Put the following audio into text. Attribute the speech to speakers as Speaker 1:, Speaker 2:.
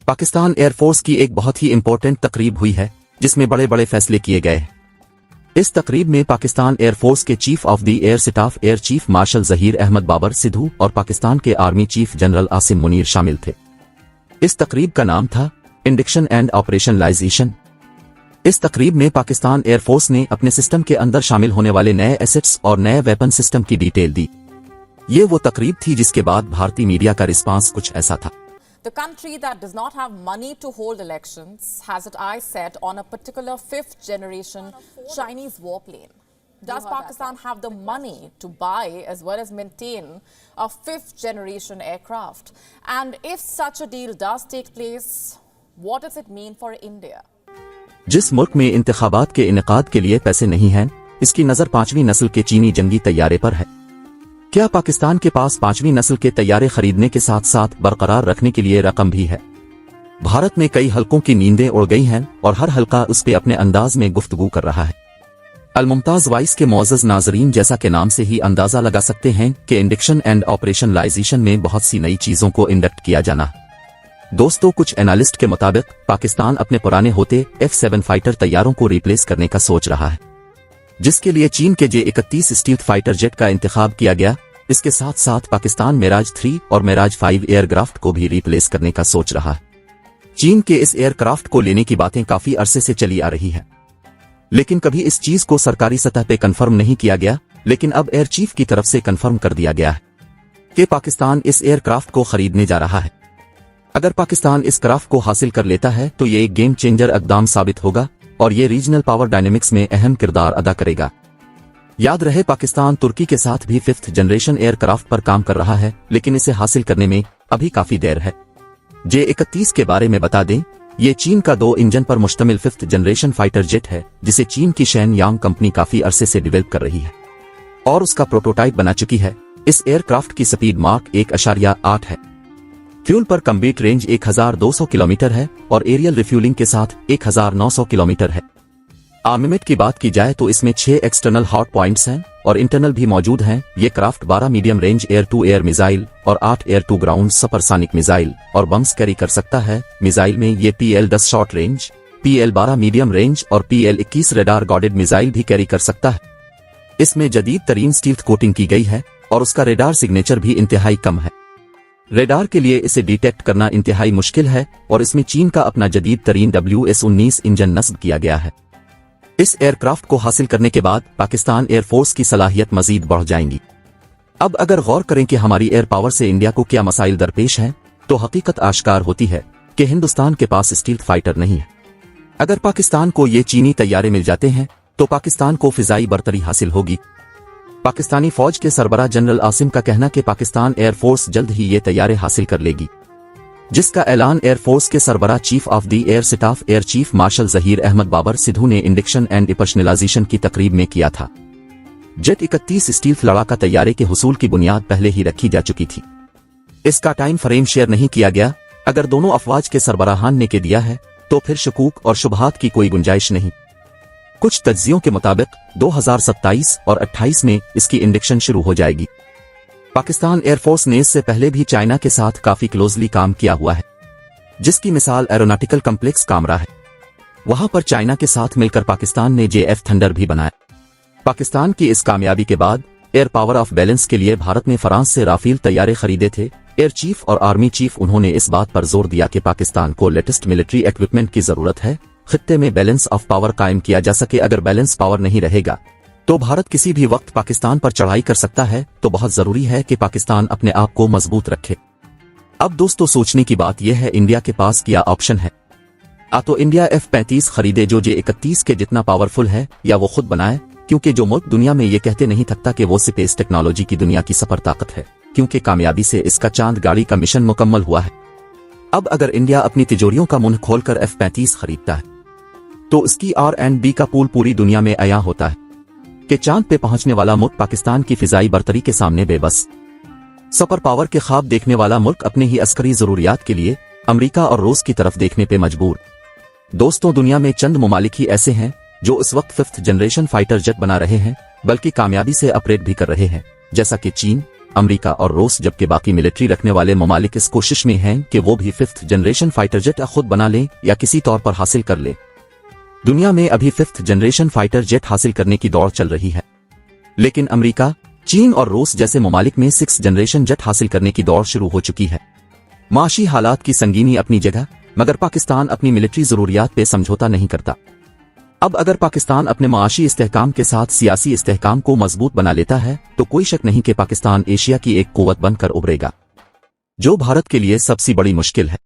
Speaker 1: Pakistan air force की एक बहुत ही इंपॉर्टेंट तकरीब हुई है जिसमें बड़े बड़े फैसले किए गए हैं। इस तकरीब में पाकिस्तान एयरफोर्स के chief of the air staff air chief marshal Zaheer Ahmed Babar Sidhu और पाकिस्तान के army chief general Asim Munir शामिल थे। इस तकरीब का नाम था इंडक्शन एंड ऑपरेशनलाइजेशन। इस तकरीब में पाकिस्तान एयरफोर्स ने अपने सिस्टम के अंदर शामिल होने वाले नए एसेट्स और नए वेपन सिस्टम की डिटेल दी। ये वो तकरीब थी जिसके बाद भारतीय मीडिया का रिस्पांस कुछ ऐसा था।
Speaker 2: The country that does not have money to hold elections has its eyes set on a particular fifth generation Chinese warplane. Does Pakistan have the money to buy as well as maintain a fifth generation aircraft? And if such a deal does take place, what does it mean for India?
Speaker 1: जिस मुल्क में इंतखाबात के इनेकाद के लिए पैसे नहीं हैं, इसकी नजर पांचवी नस्ल के चीनी जंगी तैयारे पर है। क्या पाकिस्तान के पास पांचवी नस्ल के तैयारे खरीदने के साथ साथ बरकरार रखने के लिए रकम भी है? भारत में कई हलकों की नींदें उड़ गई हैं और हर हलका उस पे अपने अंदाज में गुफ्तगू कर रहा है। अल-मुमताज वाइस के मुअज़्ज़ज़ नाज़रीन, जैसा के नाम से ही अंदाजा लगा सकते हैं कि इंडक्शन एंड ऑपरेशनलाइजेशन में बहुत सी नई चीजों को इंडक्ट किया जाना है। दोस्तों, कुछ एनालिस्ट के मुताबिक पाकिस्तान अपने पुराने होते F-7 फाइटर तैयारों को रिप्लेस करने का सोच रहा है, जिसके लिए चीन के J-31 स्टील्थ फाइटर जेट का इंतखाब किया गया। इसके साथ साथ पाकिस्तान मिराज 3 और मिराज 5 एयरक्राफ्ट को भी रिप्लेस करने का सोच रहा है। चीन के इस एयरक्राफ्ट को लेने की बातें काफी अरसे से चली आ रही है, लेकिन कभी इस चीज को सरकारी सतह पे कंफर्म नहीं किया गया। लेकिन अब एयर चीफ की तरफ से कंफर्म कर दिया गया है कि पाकिस्तान इस एयरक्राफ्ट को खरीदने जा रहा है। अगर पाकिस्तान इस क्राफ्ट को हासिल कर लेता है तो ये एक गेम चेंजर इक़दाम साबित होगा और ये रीजनल पावर डायनेमिक्स में अहम किरदार अदा करेगा। याद रहे, पाकिस्तान तुर्की के साथ भी फिफ्थ जनरेशन एयरक्राफ्ट पर काम कर रहा है, लेकिन इसे हासिल करने में अभी काफी देर है। J-31 के बारे में बता दें, ये चीन का 2 इंजन पर मुश्तमिल फिफ्थ जनरेशन फाइटर जेट है जिसे चीन की शैन यांग कंपनी काफी अरसे से डेवलप कर रही है और उसका प्रोटोटाइप बना चुकी है। इस एयरक्राफ्ट की स्पीड मार्क 1.8 है। फ्यूल पर कम्बीट रेंज 1200 किलोमीटर है और एरियल रिफ्यूलिंग के साथ 1900 किलोमीटर है। आर्मीमेंट की बात की जाए तो इसमें 6 एक्सटर्नल हॉट पॉइंट्स हैं और इंटरनल भी मौजूद हैं। ये craft 12 medium range air to air missile और 8 air to ground supersonic missile और बम्स कैरी कर सकता है। मिसाइल में ये PL-10 short range, PL-12 medium range और PL-21 रेडार गॉडेड मिसाइल भी कैरी कर सकता है। इसमें जदीद तरीन स्टील्थ कोटिंग की गई है और उसका रेडार सिग्नेचर भी इंतहाई कम है। रेडार के लिए इसे डिटेक्ट करना इंतहाई मुश्किल है और इसमें चीन का अपना जदीद तरीन WS-19 इंजन नस्ब किया गया है। इस एयरक्राफ्ट को हासिल करने के बाद पाकिस्तान एयरफोर्स की सलाहियत मजीद बढ़ जाएंगी। अब अगर गौर करें कि हमारी एयर पावर से इंडिया को क्या मसाइल दरपेश हैं, तो हकीकत आश्कार होती है कि हिंदुस्तान के पास स्टील्थ फाइटर नहीं है। अगर पाकिस्तान को ये चीनी तैयारे मिल जाते हैं तो पाकिस्तान को फिजाई बरतरी हासिल होगी। पाकिस्तानी फौज के सरबराह जनरल आसिम का कहना कि पाकिस्तान एयरफोर्स जल्द ही ये तैयारे हासिल कर लेगी, जिसका ऐलान एयरफोर्स के सरबराह chief of the air staff air chief marshal Zaheer Ahmed Babar Sidhu ने इंडक्शन एंड ऑपरेशनलाइजेशन की तकरीब में किया था। J-31 स्टील्थ लड़ाका तैयारे के हुसूल की बुनियाद पहले ही रखी जा चुकी थी। इसका टाइम फ्रेम शेयर नहीं किया गया। अगर दोनों अफवाज के सरबराहान ने के दिया है तो फिर शकूक और शुबहात की कोई गुंजाइश नहीं। कुछ तज्जियों के मुताबिक 2027 और 28 में इसकी इंडक्शन शुरू हो जाएगी। पाकिस्तान एयरफोर्स ने इससे पहले भी चाइना के साथ काफी क्लोजली काम किया हुआ है, जिसकी मिसाल एरोनॉटिकल कॉम्प्लेक्स कामरा है। वहां पर चाइना के साथ मिलकर पाकिस्तान ने JF थंडर भी बनाया। पाकिस्तान की इस कामयाबी के बाद एयर पावर ऑफ बैलेंस के लिए भारत ने फ्रांस से राफेल तैयारे खरीदे थे। एयर चीफ और आर्मी चीफ उन्होंने इस बात पर जोर दिया कि पाकिस्तान को लेटेस्ट मिलिट्री इक्विपमेंट की जरूरत है, खित्ते में बैलेंस ऑफ पावर कायम किया जा सके। अगर बैलेंस पावर नहीं रहेगा तो भारत किसी भी वक्त पाकिस्तान पर चढ़ाई कर सकता है, तो बहुत जरूरी है कि पाकिस्तान अपने आप को मजबूत रखे। अब दोस्तों, सोचने की बात यह है, इंडिया के पास क्या ऑप्शन है? तो इंडिया F-35 खरीदे जो J-31 के जितना पावरफुल है, या वो खुद बनाए, क्योंकि जो मुल्क दुनिया में ये कहते नहीं थकता कि वो स्पेस टेक्नोलॉजी की दुनिया की सफर ताकत है, क्योंकि कामयाबी से इसका चांद गाड़ी का मिशन मुकम्मल हुआ है। अब अगर इंडिया अपनी तिजोरियों का मुंह खोलकर F-35 खरीदता है तो इसकी R&D का पूल पूरी दुनिया में अया होता है कि चांद पे पहुंचने वाला मुल्क पाकिस्तान की फिजाई बरतरी के सामने बेबस। सुपर पावर के ख्वाब देखने वाला मुल्क अपने ही अस्करी जरूरियात के लिए अमेरिका और रूस की तरफ देखने पे मजबूर। दोस्तों, दुनिया में चंद ममालिक ही ऐसे हैं जो इस वक्त फिफ्थ जनरेशन फाइटर जेट बना रहे हैं, बल्कि कामयाबी से ऑपरेट भी कर रहे हैं, जैसा कि चीन, अमेरिका और रूस जबकि बाकी मिलिट्री रखने वाले ममालिक इस कोशिश में हैं कि वो भी 5th जनरेशन फाइटर जेट खुद बना लें या किसी तौर पर हासिल कर ले। दुनिया में अभी 5th जनरेशन फाइटर जेट हासिल करने की दौड़ चल रही है, लेकिन अमेरिका, चीन और रूस जैसे ममालिक में 6th जनरेशन जेट हासिल करने की दौड़ शुरू हो चुकी है। माशी हालात की संगीनी अपनी जगह, मगर पाकिस्तान अपनी मिलिट्री जरूरियात पे समझौता नहीं करता। अब अगर पाकिस्तान अपने माशी इस्तेहकाम के साथ सियासी इस्तेहकाम को मजबूत बना लेता है तो कोई शक नहीं कि पाकिस्तान एशिया की एक कुव्वत बनकर उभरेगा, जो भारत के लिए सबसे बड़ी मुश्किल है।